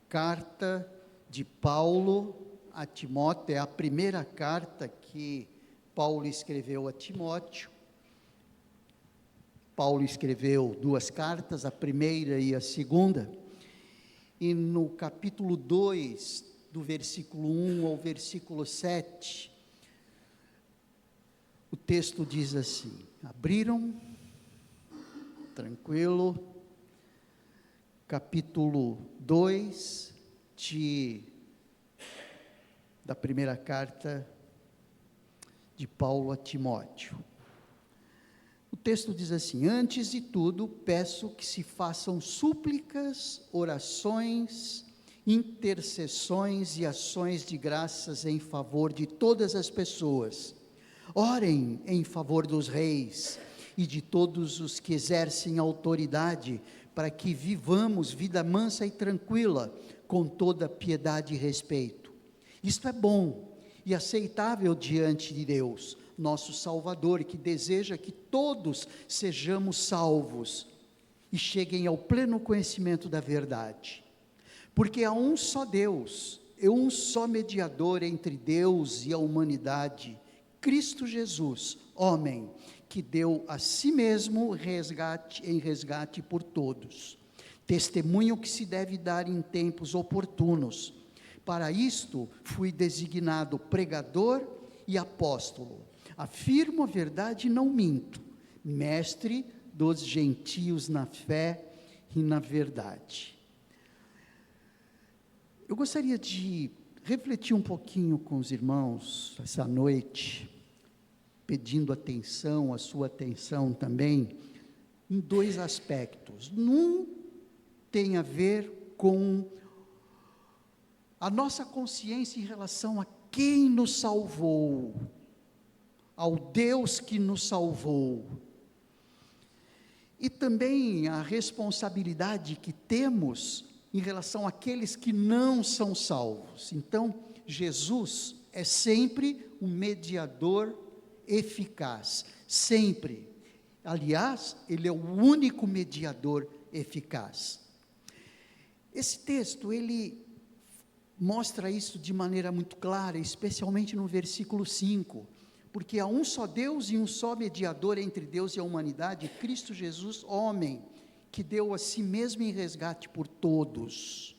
Carta de Paulo a Timóteo, é a primeira carta que Paulo escreveu a Timóteo. Paulo escreveu duas cartas, a primeira e a segunda, e no capítulo 2, do versículo 1 ao versículo 7, o texto diz assim: abriram, tranquilo, capítulo 2 da primeira carta de Paulo a Timóteo. O texto diz assim: antes de tudo, peço que se façam súplicas, orações, intercessões e ações de graças em favor de todas as pessoas. Orem em favor dos reis e de todos os que exercem autoridade, para que vivamos vida mansa e tranquila, com toda piedade e respeito. Isto é bom e aceitável diante de Deus, nosso Salvador, que deseja que todos sejamos salvos e cheguem ao pleno conhecimento da verdade. Porque há um só Deus, e um só mediador entre Deus e a humanidade, Cristo Jesus, homem, que deu a si mesmo em resgate por todos. Testemunho que se deve dar em tempos oportunos. Para isto fui designado pregador e apóstolo. Afirmo a verdade e não minto, mestre dos gentios na fé e na verdade. Eu gostaria de refletir um pouquinho com os irmãos essa noite, pedindo atenção, a sua atenção também, em dois aspectos. Um tem a ver com a nossa consciência em relação a quem nos salvou, ao Deus que nos salvou, e também a responsabilidade que temos em relação àqueles que não são salvos. Então, Jesus é sempre um mediador eficaz, sempre. Aliás, ele é o único mediador eficaz. Esse texto, ele mostra isso de maneira muito clara, especialmente no versículo 5, porque há um só Deus e um só mediador entre Deus e a humanidade, Cristo Jesus, homem, que deu a si mesmo em resgate por todos.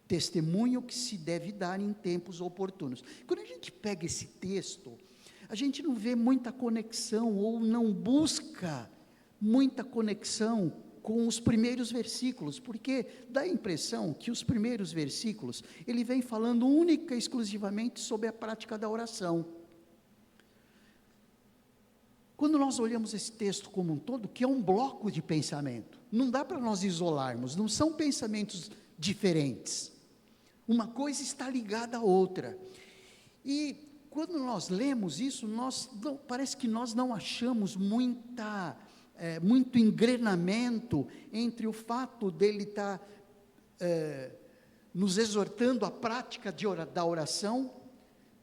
Testemunho que se deve dar em tempos oportunos. Quando a gente pega esse texto, a gente não vê muita conexão, ou não busca muita conexão com os primeiros versículos, porque dá a impressão que os primeiros versículos, ele vem falando única e exclusivamente sobre a prática da oração. Quando nós olhamos esse texto como um todo, que é um bloco de pensamento, não dá para nós isolarmos, não são pensamentos diferentes, uma coisa está ligada à outra, e quando nós lemos isso, parece que nós não achamos muito engrenamento entre o fato dele estar nos exortando à prática da oração,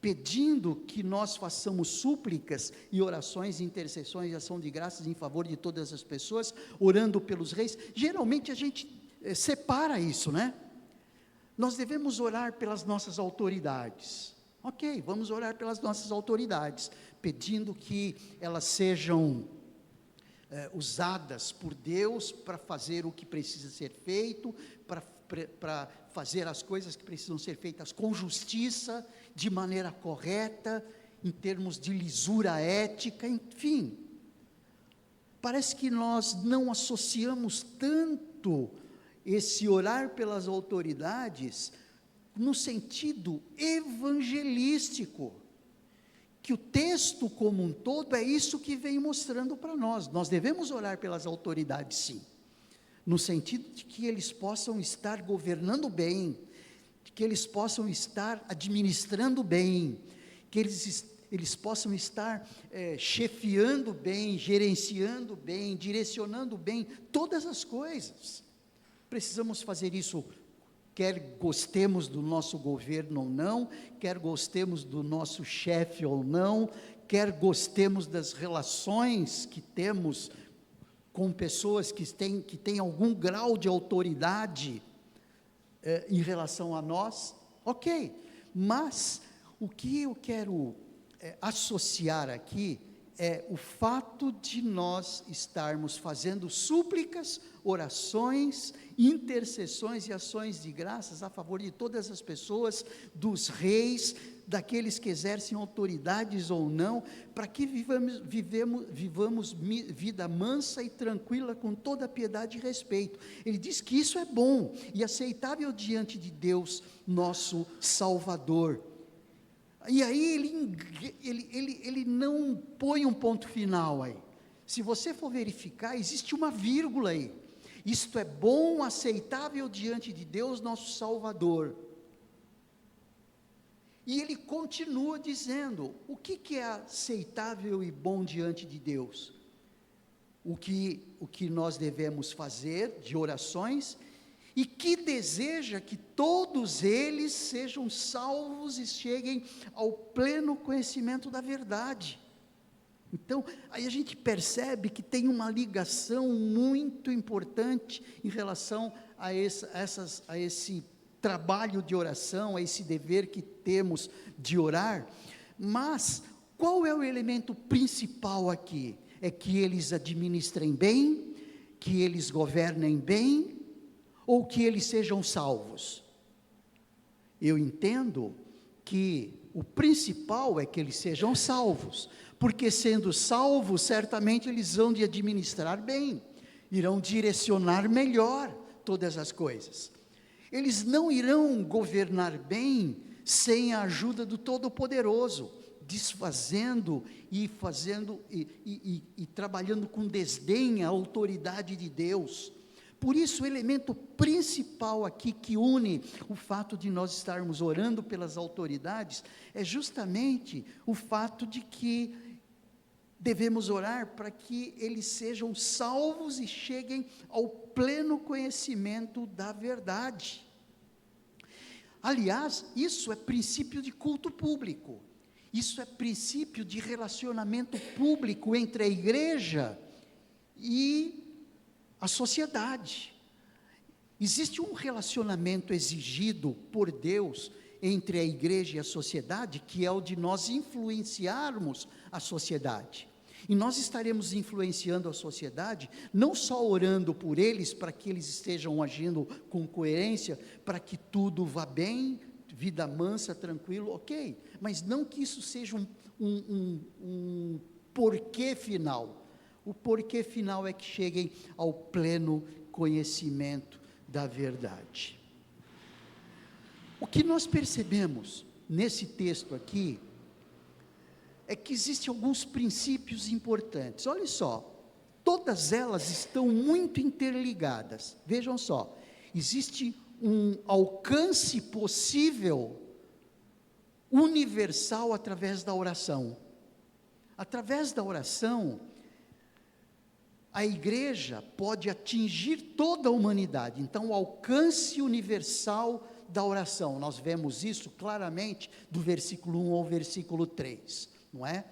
pedindo que nós façamos súplicas e orações, intercessões e ação de graças em favor de todas as pessoas, orando pelos reis. Geralmente a gente separa isso, né? Nós devemos orar pelas nossas autoridades. Ok, vamos orar pelas nossas autoridades, pedindo que elas sejam usadas por Deus para fazer o que precisa ser feito, para fazer as coisas que precisam ser feitas com justiça, de maneira correta, em termos de lisura ética, enfim. Parece que nós não associamos tanto esse orar pelas autoridades no sentido evangelístico, que o texto como um todo é isso que vem mostrando para nós. Nós devemos orar pelas autoridades, sim, no sentido de que eles possam estar governando bem, de que eles possam estar administrando bem, que eles possam estar chefiando bem, gerenciando bem, direcionando bem, todas as coisas. Precisamos fazer isso, quer gostemos do nosso governo ou não, quer gostemos do nosso chefe ou não, quer gostemos das relações que temos com pessoas que têm algum grau de autoridade em relação a nós, ok, mas o que eu quero associar aqui é o fato de nós estarmos fazendo súplicas, orações, intercessões e ações de graças a favor de todas as pessoas, dos reis, daqueles que exercem autoridades ou não, para que vivamos vida mansa e tranquila, com toda piedade e respeito. Ele diz que isso é bom e aceitável diante de Deus, nosso Salvador. E aí ele não põe um ponto final aí. Se você for verificar, existe uma vírgula aí. Isto é bom, aceitável diante de Deus, nosso Salvador. E ele continua dizendo, o que é aceitável e bom diante de Deus? O que nós devemos fazer de orações, e que deseja que todos eles sejam salvos e cheguem ao pleno conhecimento da verdade. Então, aí a gente percebe que tem uma ligação muito importante em relação a esse trabalho de oração, a esse dever que temos de orar. Mas, qual é o elemento principal aqui? É que eles administrem bem, que eles governem bem, ou que eles sejam salvos? Eu entendo que o principal é que eles sejam salvos, porque sendo salvos, certamente eles vão de administrar bem, irão direcionar melhor todas as coisas. Eles não irão governar bem sem a ajuda do Todo-Poderoso, desfazendo e fazendo e trabalhando com desdém a autoridade de Deus. Por isso, o elemento principal aqui que une o fato de nós estarmos orando pelas autoridades é justamente o fato de que devemos orar para que eles sejam salvos e cheguem ao pleno conhecimento da verdade. Aliás, isso é princípio de culto público, isso é princípio de relacionamento público entre a igreja e a sociedade. Existe um relacionamento exigido por Deus entre a igreja e a sociedade, que é o de nós influenciarmos a sociedade. E nós estaremos influenciando a sociedade, não só orando por eles, para que eles estejam agindo com coerência, para que tudo vá bem, vida mansa, tranquilo, ok, mas não que isso seja um porquê final. O porquê final é que cheguem ao pleno conhecimento da verdade. O que nós percebemos nesse texto aqui, é que existem alguns princípios importantes. Olha só, todas elas estão muito interligadas. Vejam só, existe um alcance possível, universal, através da oração. Através da oração, a igreja pode atingir toda a humanidade. Então, o alcance universal da oração, nós vemos isso claramente do versículo 1 ao versículo 3, não é?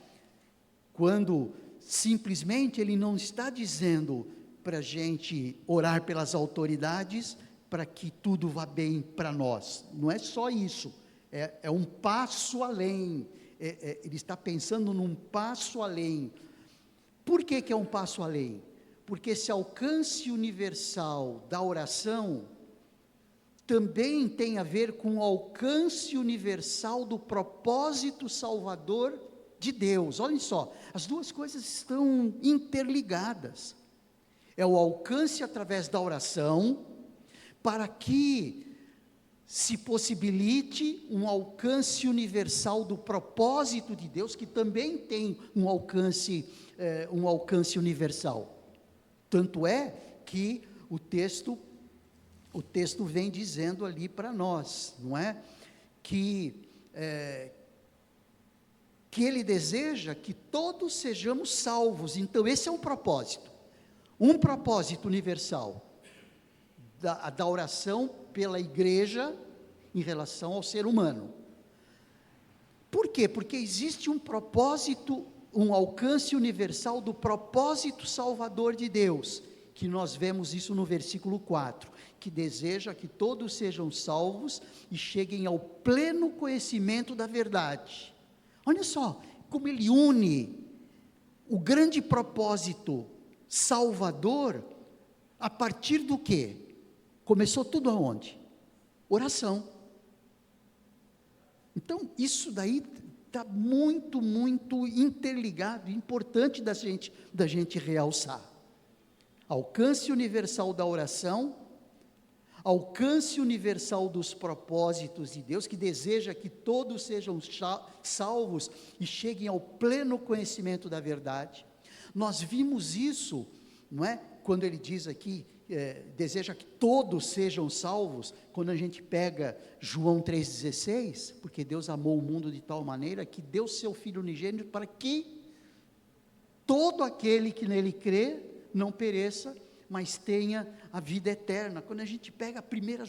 Quando simplesmente ele não está dizendo para a gente orar pelas autoridades, para que tudo vá bem para nós, não é só isso, é um passo além, ele está pensando num passo além. Por que é um passo além? Porque esse alcance universal da oração também tem a ver com o alcance universal do propósito salvador de Deus. Olhem só, as duas coisas estão interligadas. É o alcance através da oração, para que se possibilite um alcance universal do propósito de Deus, que também tem um alcance universal. Tanto é que o texto vem dizendo ali para nós, não é? Que ele deseja que todos sejamos salvos. Então esse é um propósito universal da oração pela igreja em relação ao ser humano. Por quê? Porque existe um propósito, um alcance universal do propósito salvador de Deus, que nós vemos isso no versículo 4, que deseja que todos sejam salvos e cheguem ao pleno conhecimento da verdade. Olha só, como ele une o grande propósito salvador, a partir do quê? Começou tudo aonde? Oração. Então, isso daí está muito, muito interligado, importante da gente realçar. Alcance universal da oração, alcance universal dos propósitos de Deus, que deseja que todos sejam salvos e cheguem ao pleno conhecimento da verdade. Nós vimos isso, não é? Quando ele diz aqui, deseja que todos sejam salvos, quando a gente pega João 3,16, porque Deus amou o mundo de tal maneira que deu seu Filho unigênito para que todo aquele que nele crê não pereça, mas tenha a vida eterna. Quando a gente pega 1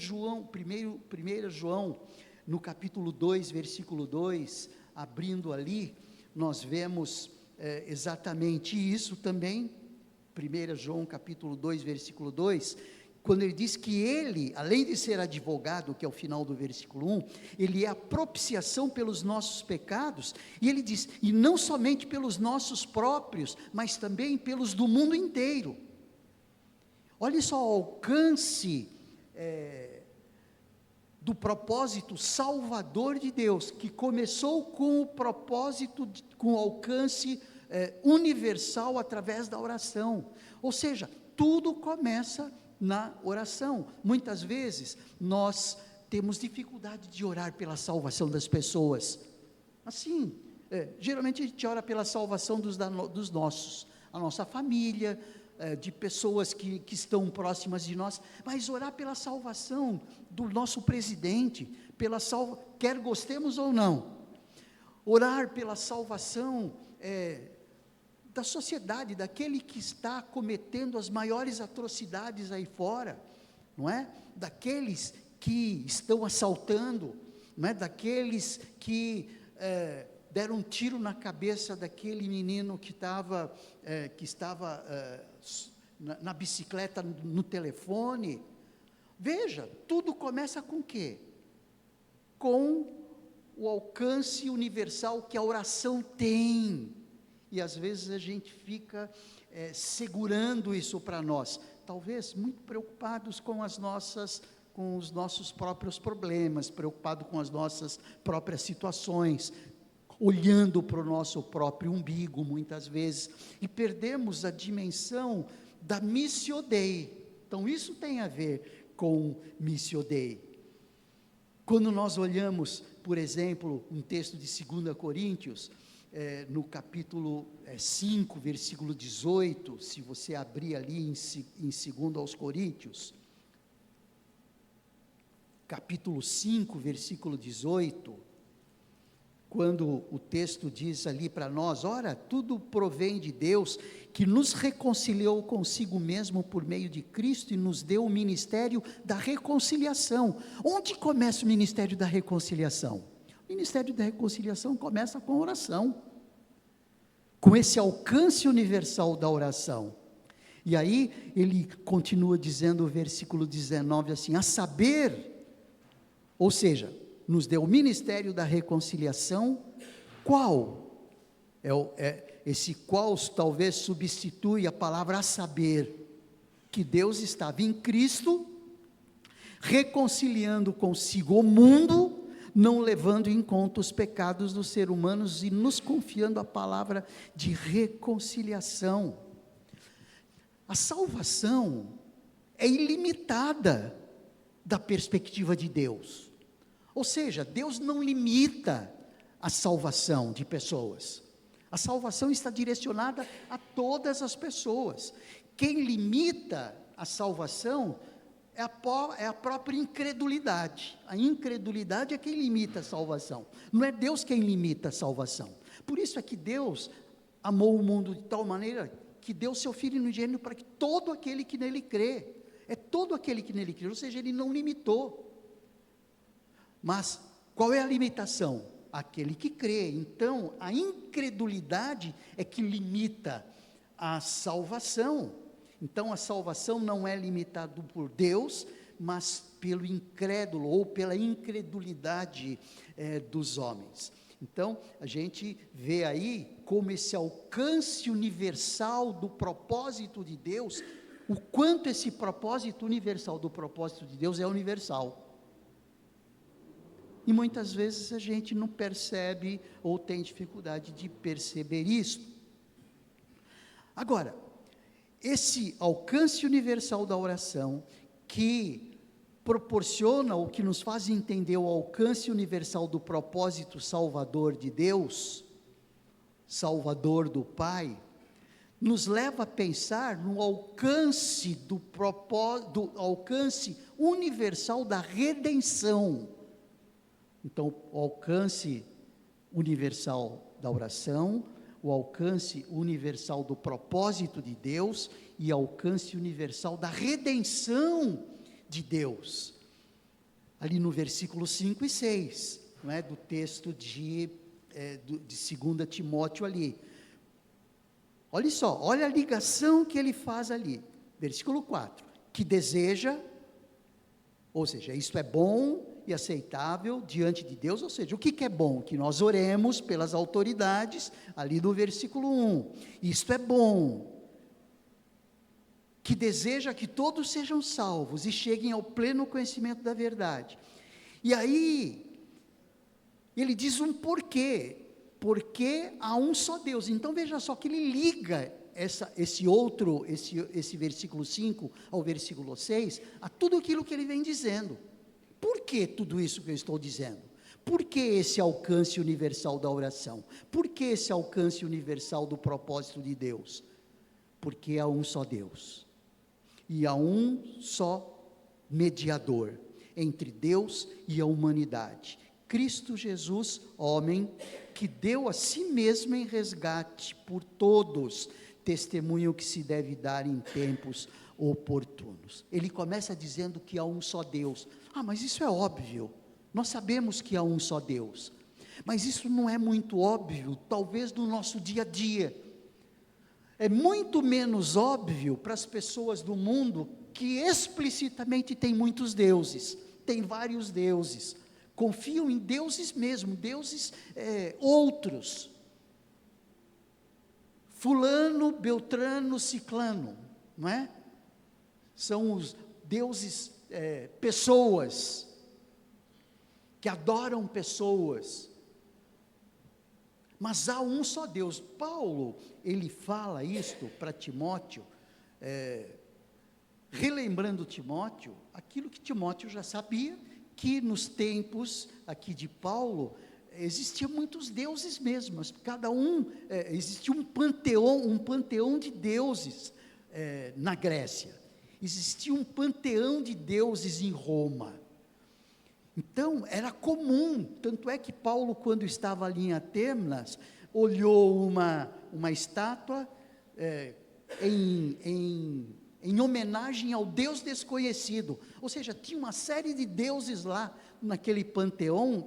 João, no capítulo 2, versículo 2, abrindo ali, nós vemos exatamente isso também. 1 João capítulo 2, versículo 2, quando ele diz que ele, além de ser advogado, que é o final do versículo 1, ele é a propiciação pelos nossos pecados, e ele diz, e não somente pelos nossos próprios, mas também pelos do mundo inteiro. Olha só o alcance do propósito salvador de Deus, que começou com o propósito, com o alcance universal através da oração. Ou seja, tudo começa na oração. Muitas vezes nós temos dificuldade de orar pela salvação das pessoas. Assim, geralmente a gente ora pela salvação dos nossos, a nossa família, de pessoas que estão próximas de nós, mas orar pela salvação do nosso presidente, quer gostemos ou não, orar pela salvação da sociedade, daquele que está cometendo as maiores atrocidades aí fora, não é? Daqueles que estão assaltando, não é? Daqueles que deram um tiro na cabeça daquele menino que estava na bicicleta, no telefone. Veja, tudo começa com o quê? Com o alcance universal que a oração tem. E às vezes a gente fica segurando isso para nós, talvez muito preocupados com os nossos próprios problemas, preocupados com as nossas próprias situações, olhando para o nosso próprio umbigo muitas vezes, e perdemos a dimensão da Missio Dei. Então isso tem a ver com Missio Dei. Quando nós olhamos, por exemplo, um texto de 2 Coríntios, no capítulo 5, versículo 18, se você abrir ali em 2 aos Coríntios, capítulo 5, versículo 18, quando o texto diz ali para nós, ora, tudo provém de Deus, que nos reconciliou consigo mesmo por meio de Cristo e nos deu o ministério da reconciliação. Onde começa o ministério da reconciliação? O ministério da reconciliação começa com a oração, com esse alcance universal da oração. E aí ele continua dizendo o versículo 19 assim, a saber, ou seja, nos deu o ministério da reconciliação, qual? Esse qual talvez substitui a palavra a saber, que Deus estava em Cristo, reconciliando consigo o mundo, não levando em conta os pecados dos seres humanos e nos confiando a palavra de reconciliação. A salvação é ilimitada da perspectiva de Deus. Ou seja, Deus não limita a salvação de pessoas. A salvação está direcionada a todas as pessoas. Quem limita a salvação é a própria incredulidade. A incredulidade é quem limita a salvação. Não é Deus quem limita a salvação. Por isso é que Deus amou o mundo de tal maneira que deu seu Filho unigênito para que todo aquele que nele crê, é todo aquele que nele crê, ou seja, ele não limitou. Mas qual é a limitação? Aquele que crê. Então, a incredulidade é que limita a salvação. Então a salvação não é limitada por Deus, mas pelo incrédulo ou pela incredulidade dos homens. Então a gente vê aí como esse alcance universal do propósito de Deus, o quanto esse propósito universal do propósito de Deus é universal. E muitas vezes a gente não percebe ou tem dificuldade de perceber isso. Agora, esse alcance universal da oração, que proporciona ou que nos faz entender o alcance universal do propósito salvador de Deus, salvador do Pai, nos leva a pensar no alcance do alcance universal da redenção. Então, o alcance universal da oração, o alcance universal do propósito de Deus e alcance universal da redenção de Deus. Ali no versículo 5 e 6, não é, do texto de 2 Timóteo ali. Olha só, olha a ligação que ele faz ali. Versículo 4, que deseja, ou seja, isto é bom e aceitável diante de Deus, ou seja, o que é bom? Que nós oremos pelas autoridades, ali no versículo 1, isto é bom, que deseja que todos sejam salvos e cheguem ao pleno conhecimento da verdade. E aí, ele diz um porquê, porque há um só Deus. Então veja só que ele liga esse versículo 5 ao versículo 6, a tudo aquilo que ele vem dizendo. Por que tudo isso que eu estou dizendo? Por que esse alcance universal da oração? Por que esse alcance universal do propósito de Deus? Porque há um só Deus, e há um só mediador entre Deus e a humanidade, Cristo Jesus, homem, que deu a si mesmo em resgate por todos, testemunho que se deve dar em tempos oportunos. Ele começa dizendo que há um só Deus. Mas isso é óbvio, nós sabemos que há um só Deus, mas isso não é muito óbvio, talvez no nosso dia a dia. É muito menos óbvio para as pessoas do mundo que explicitamente tem muitos deuses, tem vários deuses, confiam em deuses mesmo, deuses outros, fulano, beltrano, ciclano, não é? São os deuses, pessoas, que adoram pessoas, mas há um só Deus. Paulo, ele fala isto para Timóteo, relembrando Timóteo, aquilo que Timóteo já sabia, que nos tempos aqui de Paulo, existiam muitos deuses mesmo, mas cada um, existia um panteão de deuses na Grécia, existia um panteão de deuses em Roma. Então era comum, tanto é que Paulo, quando estava ali em Atenas, olhou uma estátua em homenagem ao Deus desconhecido, ou seja, tinha uma série de deuses lá naquele panteão,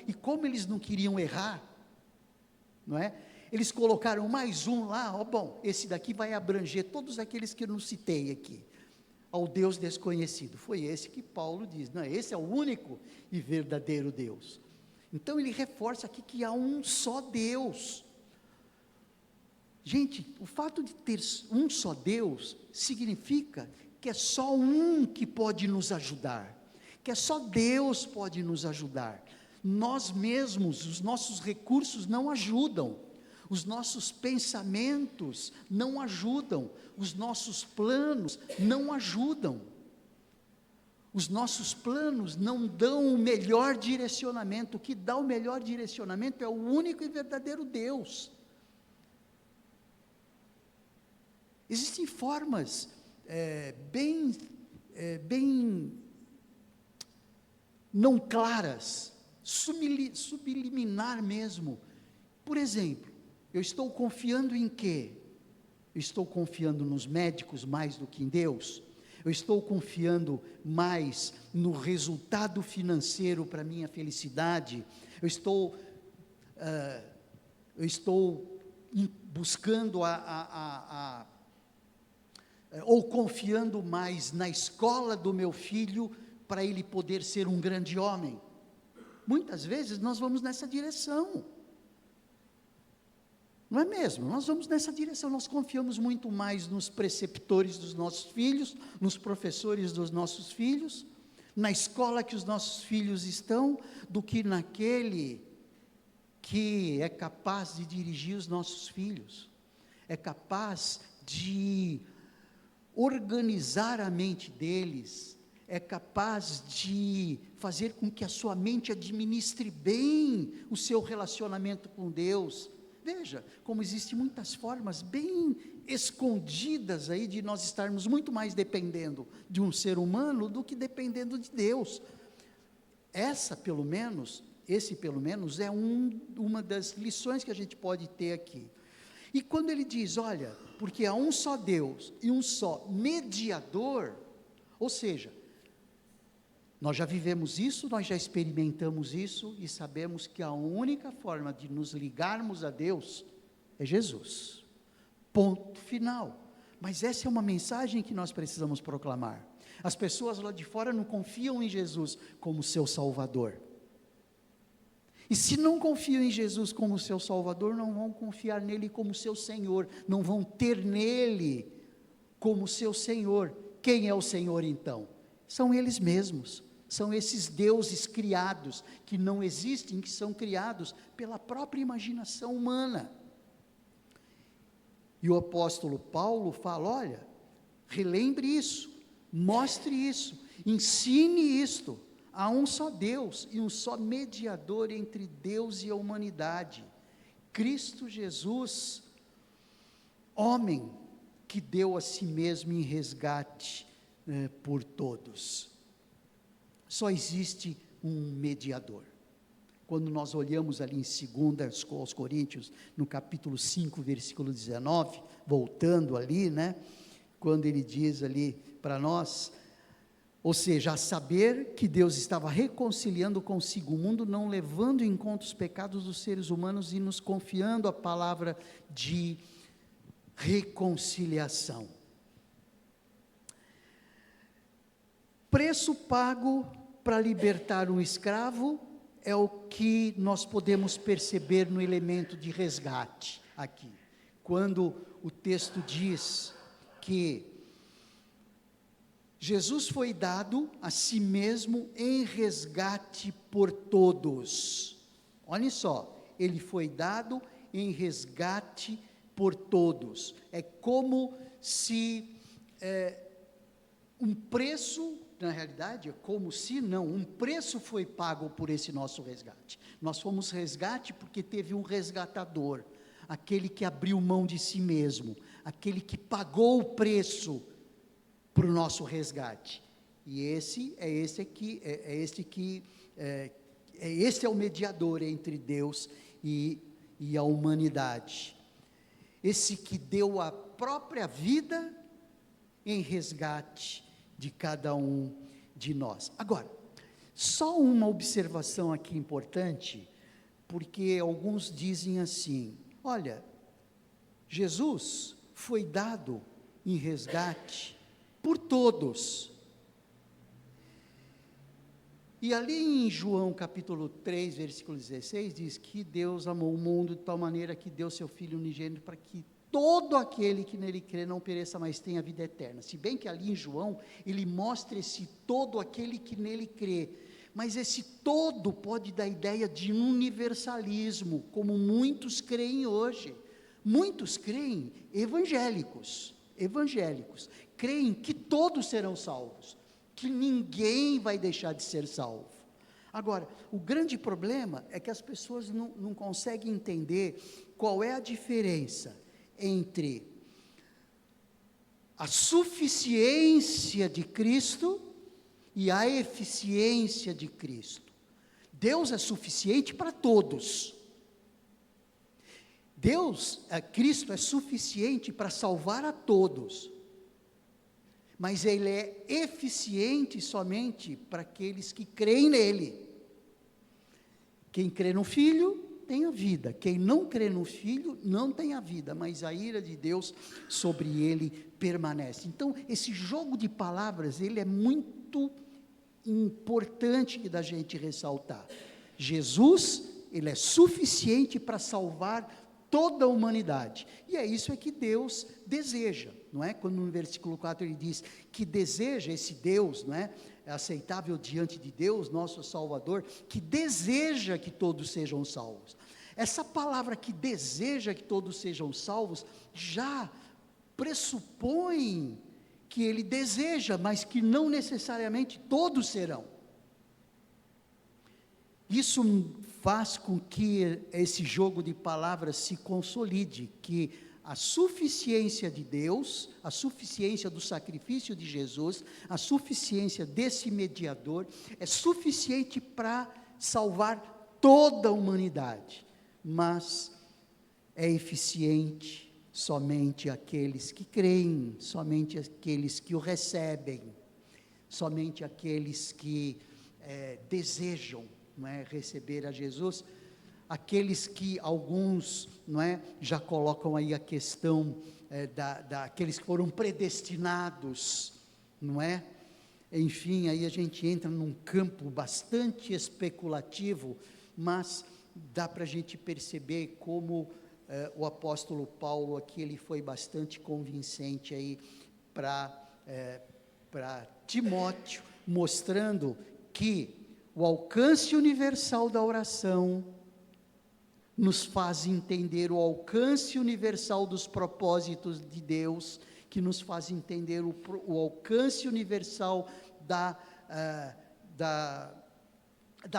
e como eles não queriam errar, não é? Eles colocaram mais um lá, bom, esse daqui vai abranger todos aqueles que eu não citei aqui, ao Deus desconhecido. Foi esse que Paulo diz, não, esse é o único e verdadeiro Deus. Então ele reforça aqui que há um só Deus. Gente, o fato de ter um só Deus significa que é só um que pode nos ajudar, que é só Deus pode nos ajudar. Nós mesmos, os nossos recursos não ajudam, os nossos pensamentos não ajudam, os nossos planos não ajudam, os nossos planos não dão o melhor direcionamento. O que dá o melhor direcionamento é o único e verdadeiro Deus. Existem formas bem não claras, subliminar mesmo. Por exemplo, eu estou confiando em quê? Eu estou confiando nos médicos mais do que em Deus? Eu estou confiando mais no resultado financeiro para minha felicidade? Eu estou buscando ou confiando mais na escola do meu filho para ele poder ser um grande homem. Muitas vezes nós vamos nessa direção, não é mesmo? Nós vamos nessa direção, nós confiamos muito mais nos preceptores dos nossos filhos, nos professores dos nossos filhos, na escola que os nossos filhos estão, do que naquele que é capaz de dirigir os nossos filhos, é capaz de organizar a mente deles, é capaz de fazer com que a sua mente administre bem o seu relacionamento com Deus. Veja, como existem muitas formas bem escondidas aí de nós estarmos muito mais dependendo de um ser humano do que dependendo de Deus. Esse pelo menos é uma das lições que a gente pode ter aqui. E quando ele diz, olha, porque há um só Deus e um só mediador, ou seja, nós já vivemos isso, nós já experimentamos isso e sabemos que a única forma de nos ligarmos a Deus é Jesus. Ponto final. Mas essa é uma mensagem que nós precisamos proclamar. As pessoas lá de fora não confiam em Jesus como seu Salvador. E se não confiam em Jesus como seu Salvador, não vão confiar nele como seu Senhor, não vão ter nele como seu Senhor. Quem é o Senhor então? São eles mesmos, são esses deuses criados, que não existem, que são criados pela própria imaginação humana. E o apóstolo Paulo fala, olha, relembre isso, mostre isso, ensine isto. Há um só Deus e um só mediador entre Deus e a humanidade, Cristo Jesus, homem que deu a si mesmo em resgate por todos. Só existe um mediador. Quando nós olhamos ali em 2 aos Coríntios, no capítulo 5, versículo 19, voltando ali, quando ele diz ali para nós, ou seja, a saber que Deus estava reconciliando consigo o mundo, não levando em conta os pecados dos seres humanos e nos confiando a palavra de reconciliação. Preço pago para libertar um escravo é o que nós podemos perceber no elemento de resgate aqui. Quando o texto diz que Jesus foi dado a si mesmo em resgate por todos. Olhem só, ele foi dado em resgate por todos. É como se um preço, na realidade, um preço foi pago por esse nosso resgate. Nós fomos resgate porque teve um resgatador, aquele que abriu mão de si mesmo, aquele que pagou o preço para o nosso resgate. E esse é o mediador entre Deus e a humanidade. Esse que deu a própria vida em resgate de cada um de nós. Agora, só uma observação aqui importante, porque alguns dizem assim, olha, Jesus foi dado em resgate por todos. E ali em João capítulo 3, versículo 16, diz que Deus amou o mundo de tal maneira que deu seu Filho unigênito para que todo aquele que nele crê não pereça, mas tenha vida eterna. Se bem que ali em João, ele mostra esse todo aquele que nele crê, mas esse todo pode dar ideia de universalismo, como muitos creem hoje. Muitos creem evangélicos, creem que todos serão salvos, que ninguém vai deixar de ser salvo. Agora, o grande problema é que as pessoas não conseguem entender qual é a diferença entre a suficiência de Cristo e a eficiência de Cristo. Deus é suficiente para todos. Cristo é suficiente para salvar a todos. Mas Ele é eficiente somente para aqueles que creem nele. Quem crê no Filho, tem a vida. Quem não crê no Filho não tem a vida, mas a ira de Deus sobre ele permanece. Então, esse jogo de palavras, ele é muito importante que da gente ressaltar. Jesus, ele é suficiente para salvar toda a humanidade, e é isso que Deus deseja, não é? Quando no versículo 4 ele diz que deseja, esse Deus, não é? É aceitável diante de Deus, nosso Salvador, que deseja que todos sejam salvos. Essa palavra que deseja que todos sejam salvos, já pressupõe que ele deseja, mas que não necessariamente todos serão. Isso faz com que esse jogo de palavras se consolide, que a suficiência de Deus, a suficiência do sacrifício de Jesus, a suficiência desse mediador, é suficiente para salvar toda a humanidade, mas é eficiente somente aqueles que creem, somente aqueles que o recebem, somente aqueles que desejam, não é, receber a Jesus, aqueles que alguns, não é, já colocam aí a questão daqueles que foram predestinados, não é? Enfim, aí a gente entra num campo bastante especulativo, mas dá para a gente perceber como o apóstolo Paulo aqui, ele foi bastante convincente aí para Timóteo, mostrando que o alcance universal da oração nos faz entender o alcance universal dos propósitos de Deus, que nos faz entender o alcance universal da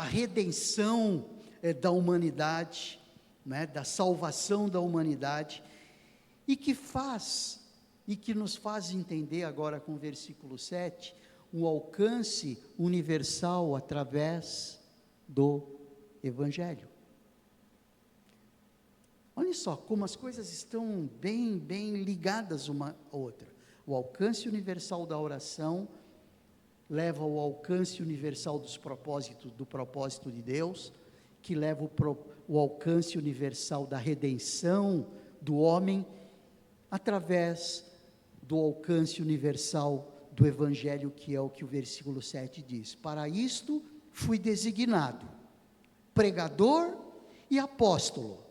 redenção da humanidade, né, da salvação da humanidade, e que nos faz entender agora com o versículo 7, um alcance universal através do Evangelho. Olha só como as coisas estão bem ligadas uma à outra. O alcance universal da oração leva ao alcance universal do propósito de Deus, que leva o alcance universal da redenção do homem, através do alcance universal do Evangelho, que é o que o versículo 7 diz. Para isto fui designado, pregador e apóstolo.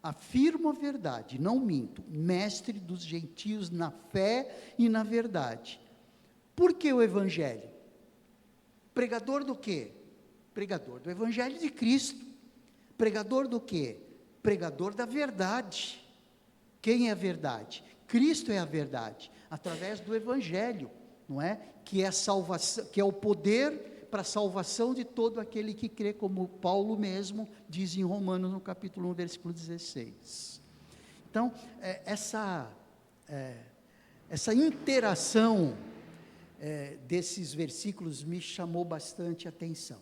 Afirmo a verdade, não minto, mestre dos gentios na fé e na verdade. Por que o Evangelho? Pregador do quê? Pregador do Evangelho de Cristo. Pregador do quê? Pregador da verdade. Quem é a verdade? Cristo é a verdade, através do Evangelho, não é? Que é a salvação, que é o poder para a salvação de todo aquele que crê, como Paulo mesmo diz em Romanos, no capítulo 1, versículo 16. Então, essa interação desses versículos me chamou bastante atenção.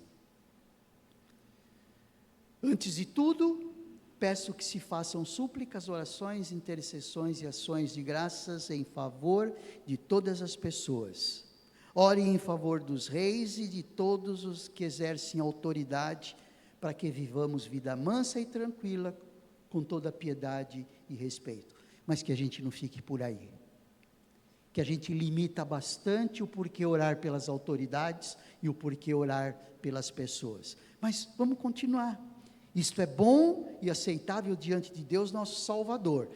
Antes de tudo, peço que se façam súplicas, orações, intercessões e ações de graças em favor de todas as pessoas. Orem em favor dos reis e de todos os que exercem autoridade, para que vivamos vida mansa e tranquila, com toda piedade e respeito. Mas que a gente não fique por aí. Que a gente limita bastante o porquê orar pelas autoridades e o porquê orar pelas pessoas. Mas vamos continuar. Isto é bom e aceitável diante de Deus, nosso Salvador.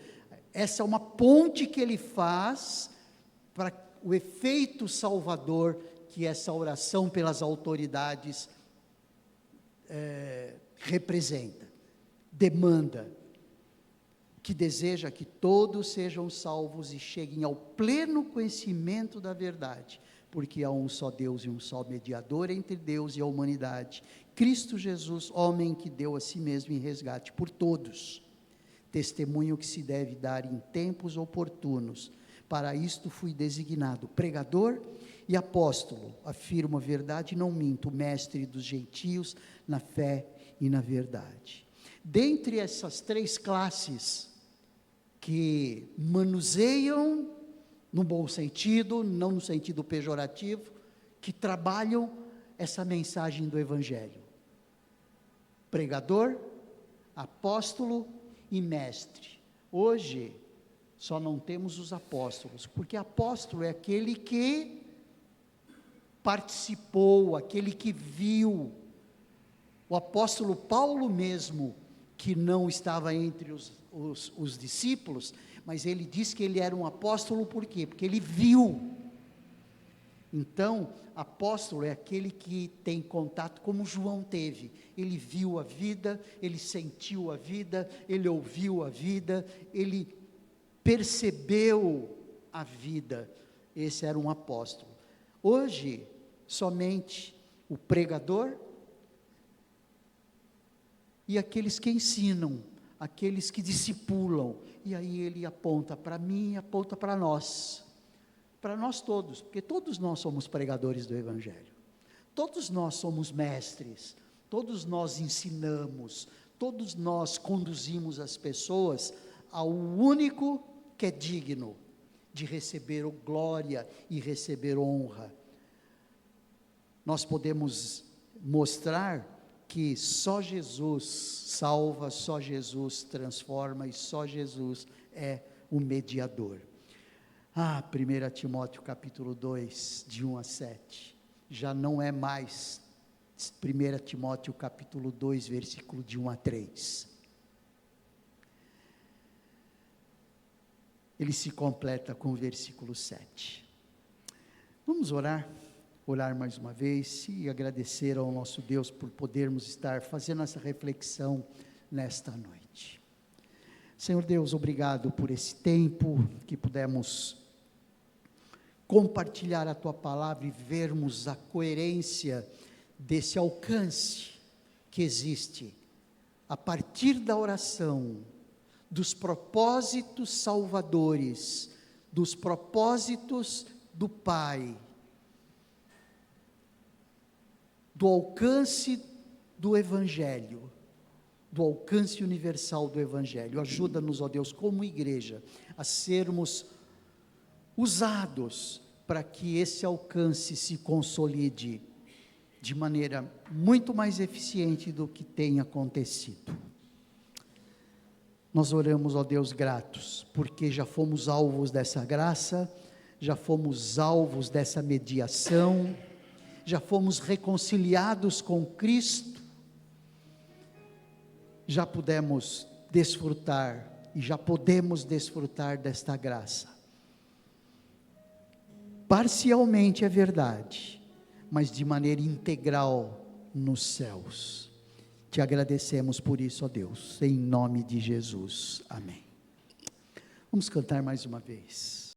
Essa é uma ponte que ele faz para o efeito salvador que essa oração pelas autoridades representa, demanda, que deseja que todos sejam salvos e cheguem ao pleno conhecimento da verdade, porque há um só Deus e um só mediador entre Deus e a humanidade, Cristo Jesus, homem que deu a si mesmo em resgate por todos, testemunho que se deve dar em tempos oportunos. Para isto fui designado pregador e apóstolo, afirmo a verdade e não minto, mestre dos gentios na fé e na verdade. Dentre essas três classes que manuseiam, no bom sentido, não no sentido pejorativo, que trabalham essa mensagem do Evangelho: pregador, apóstolo e mestre. Hoje, só não temos os apóstolos, porque apóstolo é aquele que participou, aquele que viu. O apóstolo Paulo mesmo, que não estava entre os discípulos, mas ele diz que ele era um apóstolo por quê? Porque ele viu. Então, apóstolo é aquele que tem contato, como João teve. Ele viu a vida, ele sentiu a vida, ele ouviu a vida, ele percebeu a vida. Esse era um apóstolo. Hoje, somente o pregador e aqueles que ensinam, aqueles que discipulam. E aí ele aponta para mim, aponta para nós todos, porque todos nós somos pregadores do Evangelho, todos nós somos mestres, todos nós ensinamos, todos nós conduzimos as pessoas ao único que é digno de receber glória e receber honra. Nós podemos mostrar que só Jesus salva, só Jesus transforma e só Jesus é o mediador. 1 Timóteo capítulo 2, de 1 a 7, já não é mais 1 Timóteo capítulo 2, versículo de 1 a 3. Ele se completa com o versículo 7. Vamos orar mais uma vez e agradecer ao nosso Deus por podermos estar fazendo essa reflexão nesta noite. Senhor Deus, obrigado por esse tempo que pudemos compartilhar a Tua palavra e vermos a coerência desse alcance que existe a partir da oração, dos propósitos salvadores, dos propósitos do Pai, do alcance do Evangelho, do alcance universal do Evangelho. Ajuda-nos, ó Deus, como igreja, a sermos usados para que esse alcance se consolide de maneira muito mais eficiente do que tem acontecido. Nós oramos, ó Deus, gratos, porque já fomos alvos dessa graça, já fomos alvos dessa mediação, já fomos reconciliados com Cristo, já pudemos desfrutar e já podemos desfrutar desta graça. Parcialmente é verdade, mas de maneira integral nos céus. Te agradecemos por isso, ó Deus, em nome de Jesus, amém. Vamos cantar mais uma vez.